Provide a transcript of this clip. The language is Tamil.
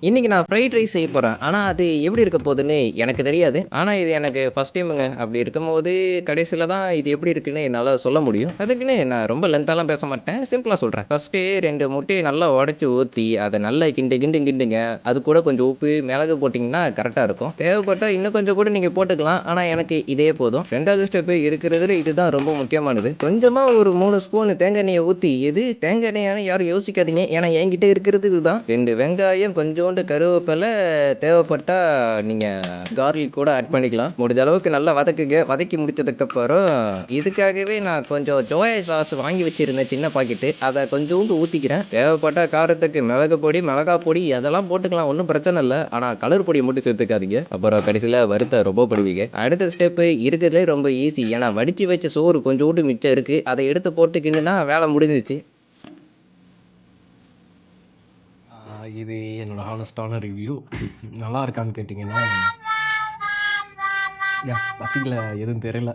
இன்னைக்கு நான் ஃப்ரைட் ரைஸ் செய்ய போறேன். ஆனா, அது எப்படி இருக்க போதுன்னு எனக்கு தெரியாது. ஆனா, இது எனக்கு ஃபர்ஸ்ட் டைமுங்க. அப்படி இருக்கும்போது, கடைசில தான் இது எப்படி இருக்குன்னு என்னால சொல்ல முடியும். அதுக்குன்னு நான் ரொம்ப லென்த்தாலாம் பேச மாட்டேன். சிம்பிளா சொல்றேன். ஃபர்ஸ்ட்டு 2 முட்டைய நல்லா உடைச்சு ஊத்தி, அத நல்லா கிண்டுங்க. அது கூட கொஞ்சம் உப்பு, மிளகு போட்டீங்கன்னா கரெக்ட்டா இருக்கும். தேவைப்பட்டா இன்னும் கொஞ்சம் கூட நீங்க போட்டுக்கலாம். ஆனா, எனக்கு இதே போதும். 2வது ஸ்டெப்பு இருக்கிறதுல இதுதான் ரொம்ப முக்கியமானது. கொஞ்சமா ஒரு 3 ஸ்பூன் தேங்காய் எண்ணெய ஊத்தி, எது தேங்காய் எண்ணெயான்னு யாரும் யோசிக்காதீங்க. ஏன்னா, என்கிட்ட இருக்கிறது இதுதான். 2 வெங்காயம், கொஞ்சோண்டு கருவேப்பிலை, தேவைப்பட்டா நீங்க கார்லிக் கூட ஆட் பண்ணிக்கலாம். முடிஞ்ச அளவுக்கு நல்லா வதக்குங்க. வதக்கி முடிச்சதுக்கப்புறம், இதுக்காகவே நான் கொஞ்சம் சோயா சாஸ் வாங்கி வச்சிருந்தேன் சின்ன பாக்கெட்டு. அத கொஞ்சூண்டு ஊத்திக்கிறேன். தேவைப்பட்டா காரத்துக்கு மிளகு பொடி, மிளகாய் பொடி அதெல்லாம் போட்டுக்கலாம். ஒண்ணும் பிரச்சனை இல்ல. ஆனா கலர் பொடிய மட்டும் சேர்த்துக்காதீங்க. அப்புறம் கடைசில வறுத்த ரொம்ப படுவீங்க. அடுத்த ஸ்டெப்பு இருக்கிறதுலே ரொம்ப ஈஸி. ஏன்னா வடிச்சு வச்ச சோறு கொஞ்சூண்டு மிச்சம் இருக்கு. அத எடுத்து போட்டு கிண்டுனா வேலை முடிஞ்சிருச்சு. இது என்னோட ஹானஸ்ட்டான ரிவ்யூ. நல்லா இருக்கான்னு கேட்டிங்கன்னா, பசியில எதுவும் தெரியல.